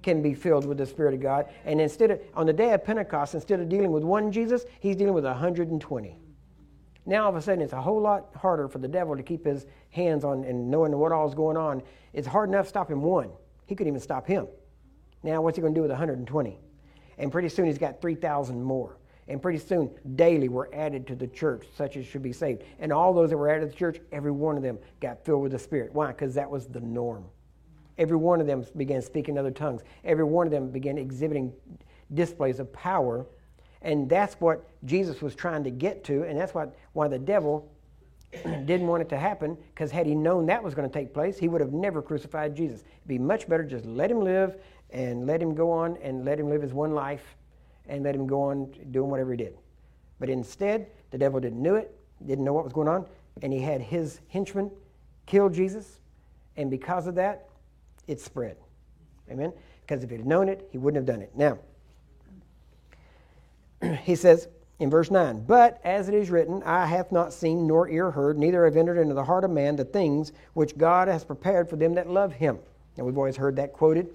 can be filled with the Spirit of God. And instead of, on the day of Pentecost, instead of dealing with one Jesus, he's dealing with 120. Now all of a sudden it's a whole lot harder for the devil to keep his hands on and knowing what all is going on. It's hard enough stopping one. He couldn't even stop him. Now what's he going to do with 120? And pretty soon he's got 3,000 more. And pretty soon, daily, were added to the church, such as should be saved. And all those that were added to the church, every one of them got filled with the Spirit. Why? Because that was the norm. Every one of them began speaking other tongues. Every one of them began exhibiting displays of power. And that's what Jesus was trying to get to. And that's why the devil didn't want it to happen, because had he known that was going to take place, he would have never crucified Jesus. It'd be much better just let him live and let him go on and let him live his one life and let him go on doing whatever he did. But instead, the devil didn't know it, didn't know what was going on, and he had his henchmen kill Jesus, and because of that, it spread. Amen? Because if he had known it, he wouldn't have done it. Now, he says in verse 9, but as it is written, eye hath not seen nor ear heard, neither have entered into the heart of man the things which God has prepared for them that love him. And we've always heard that quoted,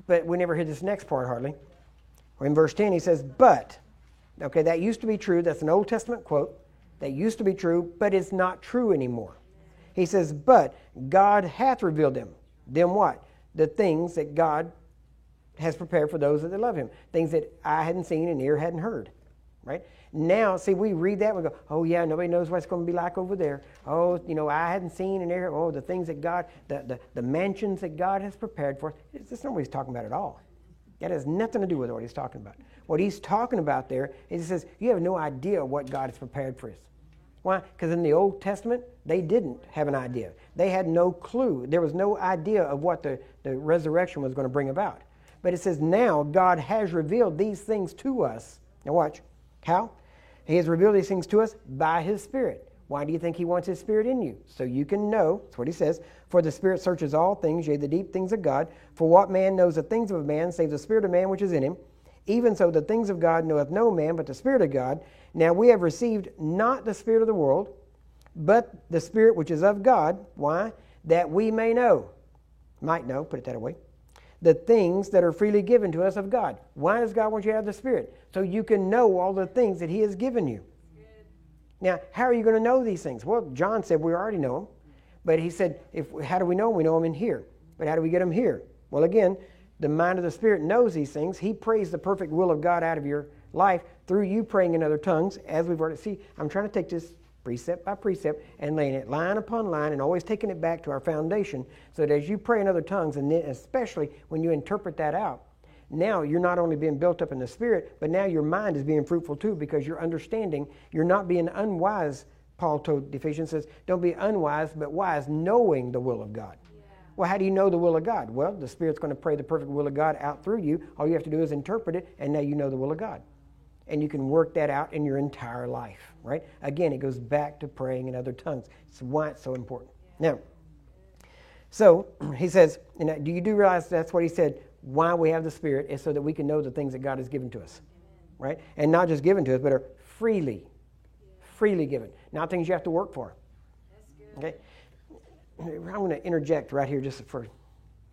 but we never hear this next part hardly. In verse 10 he says, but, okay, that used to be true. That's an Old Testament quote. That used to be true, but it's not true anymore. He says, but God hath revealed them. Them what? The things that God has prepared for those that love him. Things that eye hadn't seen and ear hadn't heard. right? Now, see, we read that, we go, oh yeah, nobody knows what it's going to be like over there. Oh, I hadn't seen and there. Oh, the things that God, the mansions that God has prepared for us. That's not what he's talking about at all. That has nothing to do with what he's talking about. What he's talking about there is he says, you have no idea what God has prepared for us. Why? Because in the Old Testament, they didn't have an idea. They had no clue. There was no idea of what the resurrection was going to bring about. But it says now God has revealed these things to us. Now watch. How? He has revealed these things to us by his Spirit. Why do you think he wants his Spirit in you? So you can know. That's what he says. For the Spirit searches all things, yea, the deep things of God. For what man knows the things of a man, save the spirit of man which is in him? Even so the things of God knoweth no man, but the Spirit of God. Now we have received not the spirit of the world, but the Spirit which is of God. Why? That we may know. Might know, put it that way. The things that are freely given to us of God. Why does God want you to have the Spirit? So you can know all the things that he has given you. Now, how are you going to know these things? Well, John said we already know them. But he said, how do we know them? We know them in here. But how do we get them here? Well, again, the mind of the Spirit knows these things. He prays the perfect will of God out of your life through you praying in other tongues, as we've already seen. I'm trying to take this precept by precept and laying it line upon line and always taking it back to our foundation so that as you pray in other tongues, and then especially when you interpret that out, now you're not only being built up in the Spirit, but now your mind is being fruitful too, because you're understanding. You're not being unwise. Paul told the Ephesians, says, don't be unwise, but wise, knowing the will of God. Yeah. Well, how do you know the will of God? Well, the Spirit's going to pray the perfect will of God out through you. All you have to do is interpret it, and now you know the will of God. And you can work that out in your entire life, right? Again, it goes back to praying in other tongues. It's why it's so important. Yeah. Now, so he says, do you realize that's what he said? Why we have the Spirit is so that we can know the things that God has given to us, right? And not just given to us, but are freely given. Not things you have to work for. Okay? I'm going to interject right here just for a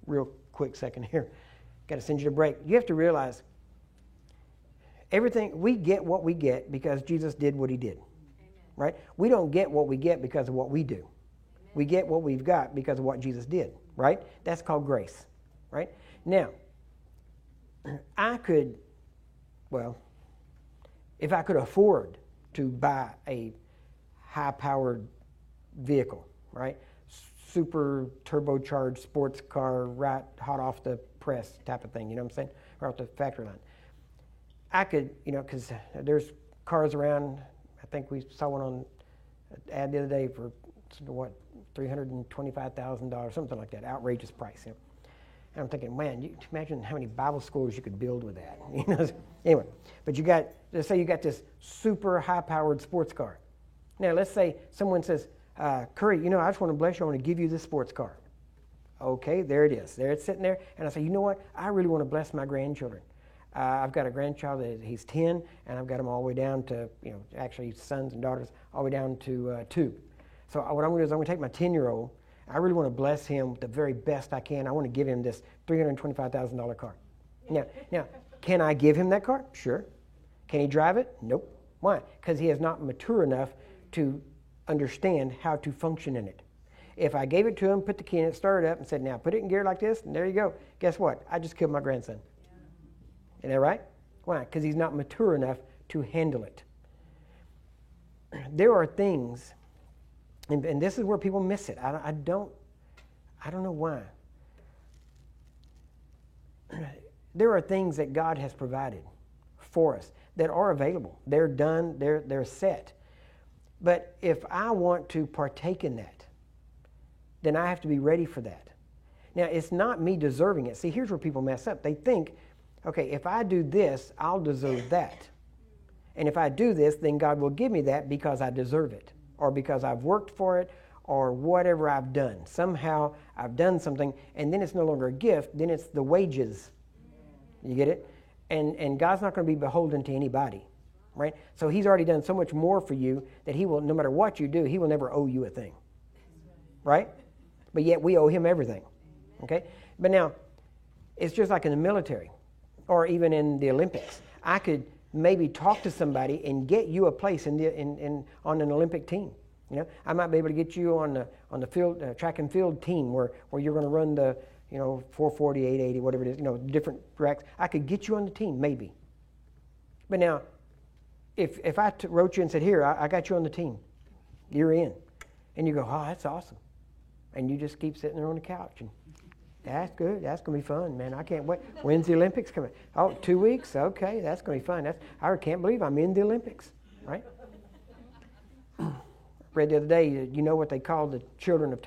real quick second here. Got to send you to break. You have to realize everything, we get what we get because Jesus did what he did, right? We don't get what we get because of what we do. We get what we've got because of what Jesus did, right? That's called grace, right? Now, if I could afford to buy a high-powered vehicle, right? Super turbocharged sports car, right, hot off the press type of thing, you know what I'm saying? Right off the factory line. I could, because there's cars around. I think we saw one on an ad the other day for, $325,000, something like that. Outrageous price, And I'm thinking, man, you imagine how many Bible schools you could build with that. Anyway, but let's say you got this super high-powered sports car. Now, let's say someone says, Curry, I just want to bless you. I want to give you this sports car. Okay, there it is. There it's sitting there. And I say, you know what? I really want to bless my grandchildren. I've got a grandchild that he's 10, and I've got him all the way down to, actually sons and daughters, all the way down to 2. So what I'm going to do is I'm going to take my 10-year-old. I really want to bless him the very best I can. I want to give him this $325,000 car. Now, can I give him that car? Sure. Can he drive it? Nope. Why? Because he is not mature enough to understand how to function in it. If I gave it to him, put the key in it, started up, and said, now put it in gear like this, and there you go. Guess what? I just killed my grandson. Isn't that right? Why? Because he's not mature enough to handle it. There are things, and this is where people miss it. I don't know why. There are things that God has provided for us that are available. They're done. They're set. But if I want to partake in that, then I have to be ready for that. Now, it's not me deserving it. See, here's where people mess up. They think, okay, if I do this, I'll deserve that. And if I do this, then God will give me that because I deserve it, or because I've worked for it, or whatever I've done. Somehow I've done something, and then it's no longer a gift, then it's the wages. You get it? And God's not going to be beholden to anybody, right? So he's already done so much more for you that he will, no matter what you do, he will never owe you a thing, right? But yet we owe him everything, okay? But now, it's just like in the military, or even in the Olympics. I could maybe talk to somebody and get you a place on an Olympic team. I might be able to get you on the field track and field team where you're going to run the 440, 880, whatever it is, different tracks. I could get you on the team, maybe. But now, if I wrote you and said, here, I got you on the team. You're in. And you go, oh, that's awesome. And you just keep sitting there on the couch. And that's good. That's going to be fun, man. I can't wait. When's the Olympics coming? Oh, 2 weeks? Okay, that's going to be fun. I can't believe I'm in the Olympics, right? Read the other day, you know what they call the children of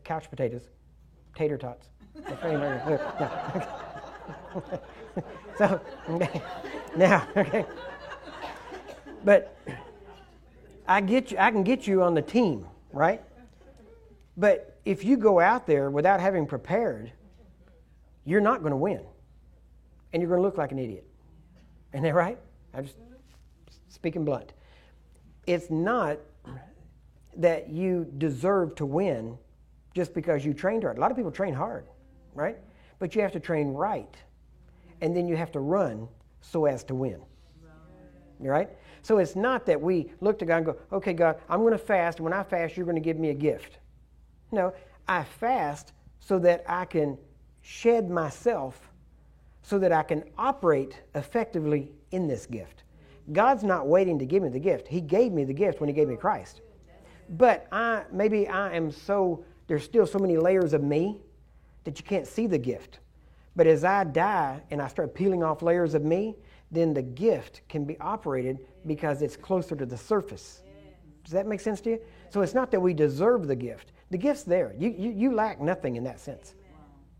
couch potatoes? Tater tots. So, now, okay. But I can get you on the team, right? But if you go out there without having prepared, you're not going to win. And you're going to look like an idiot. Isn't that right? I'm just speaking blunt. It's not that you deserve to win just because you trained hard. A lot of people train hard, right? But you have to train right. And then you have to run so as to win. Right? So it's not that we look to God and go, okay, God, I'm going to fast. And when I fast, you're going to give me a gift. No, I fast so that I can shed myself so that I can operate effectively in this gift. God's not waiting to give me the gift. He gave me the gift when He gave me Christ. But there's still so many layers of me that you can't see the gift. But as I die and I start peeling off layers of me, then the gift can be operated because it's closer to the surface. Does that make sense to you? So it's not that we deserve the gift. The gift's there. You lack nothing in that sense.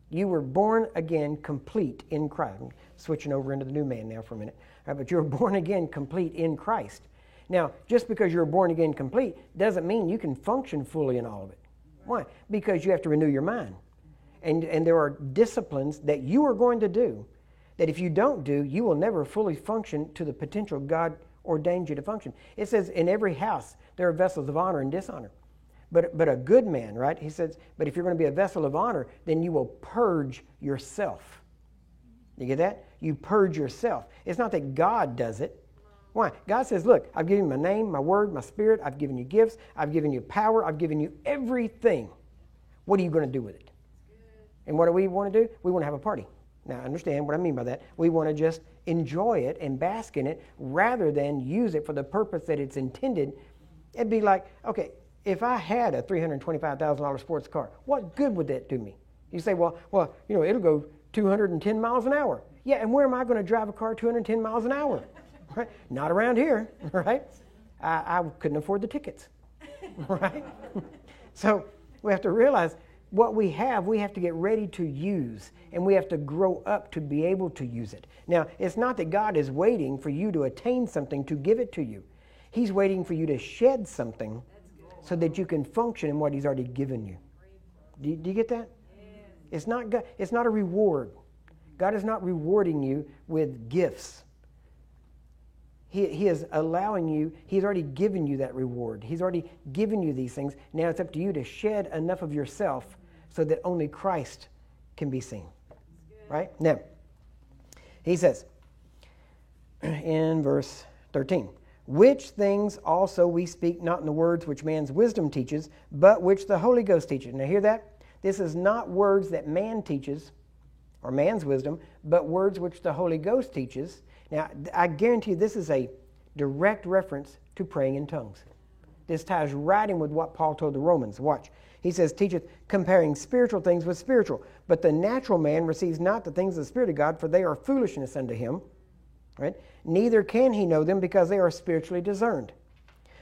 You were born again complete in Christ. I'm switching over into the new man now for a minute. Right, but you're born again complete in Christ. Now, just because you're born again complete doesn't mean you can function fully in all of it. Why? Because you have to renew your mind. And there are disciplines that you are going to do that if you don't do, you will never fully function to the potential God ordained you to function. It says in every house there are vessels of honor and dishonor. But a good man, right? He says, but if you're going to be a vessel of honor, then you will purge yourself. You get that? You purge yourself. It's not that God does it. Why? God says, look, I've given you my name, my word, my spirit. I've given you gifts. I've given you power. I've given you everything. What are you going to do with it? And what do we want to do? We want to have a party. Now, understand what I mean by that. We want to just enjoy it and bask in it rather than use it for the purpose that it's intended. It'd be like, okay, if I had a $325,000 sports car, what good would that do me? You say, well, it'll go 210 miles an hour. Yeah, and where am I going to drive a car 210 miles an hour? Right? Not around here, right? I couldn't afford the tickets, right? So we have to realize what we have to get ready to use, and we have to grow up to be able to use it. Now, it's not that God is waiting for you to attain something to give it to you. He's waiting for you to shed something so that you can function in what He's already given you. Do you get that? It's not God, it's not a reward. God is not rewarding you with gifts. He is allowing you, He's already given you that reward. He's already given you these things. Now it's up to you to shed enough of yourself so that only Christ can be seen. Right? Now, he says in verse 13, which things also we speak not in the words which man's wisdom teaches, but which the Holy Ghost teaches. Now hear that? This is not words that man teaches or man's wisdom, but words which the Holy Ghost teaches. Now, I guarantee you this is a direct reference to praying in tongues. This ties right in with what Paul told the Romans. Watch. He says, teacheth, comparing spiritual things with spiritual. But the natural man receives not the things of the Spirit of God, for they are foolishness unto him. Right? Neither can he know them, because they are spiritually discerned.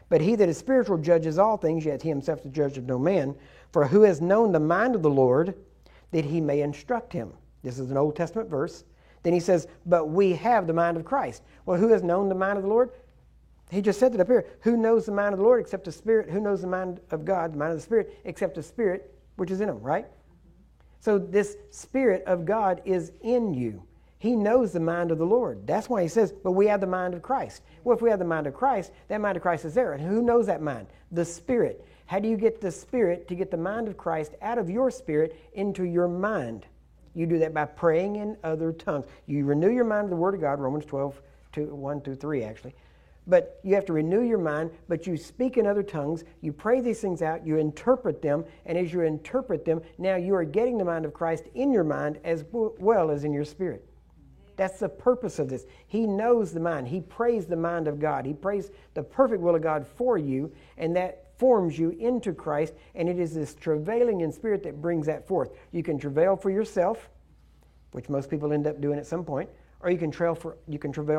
But he that is spiritual judges all things, yet he himself is judge of no man. For who has known the mind of the Lord, that he may instruct him? This is an Old Testament verse. Then he says, but we have the mind of Christ. Well, who has known the mind of the Lord? He just said it up here. Who knows the mind of the Lord except the Spirit? Who knows the mind of God, the mind of the Spirit, except the Spirit which is in him, right? So this Spirit of God is in you. He knows the mind of the Lord. That's why he says, but we have the mind of Christ. Well, if we have the mind of Christ, that mind of Christ is there. And who knows that mind? The Spirit. How do you get the Spirit to get the mind of Christ out of your spirit into your mind? You do that by praying in other tongues. You renew your mind to the Word of God, Romans 12, 1 through 3 actually. But you have to renew your mind, but you speak in other tongues, you pray these things out, you interpret them, and as you interpret them, now you are getting the mind of Christ in your mind as well as in your spirit. That's the purpose of this. He knows the mind. He prays the mind of God. He prays the perfect will of God for you, and that forms you into Christ, and it is this travailing in spirit that brings that forth. You can travail for yourself, which most people end up doing at some point, or you can travail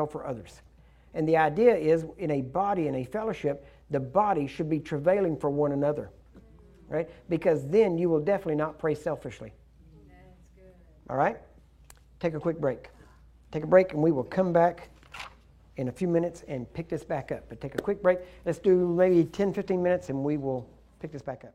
for others. And the idea is, in a body, in a fellowship, the body should be travailing for one another, right? Because then you will definitely not pray selfishly. That's good. All right? Take a quick break. Take a break, and we will come back in a few minutes and pick this back up. But take a quick break. Let's do maybe 10, 15 minutes, and we will pick this back up.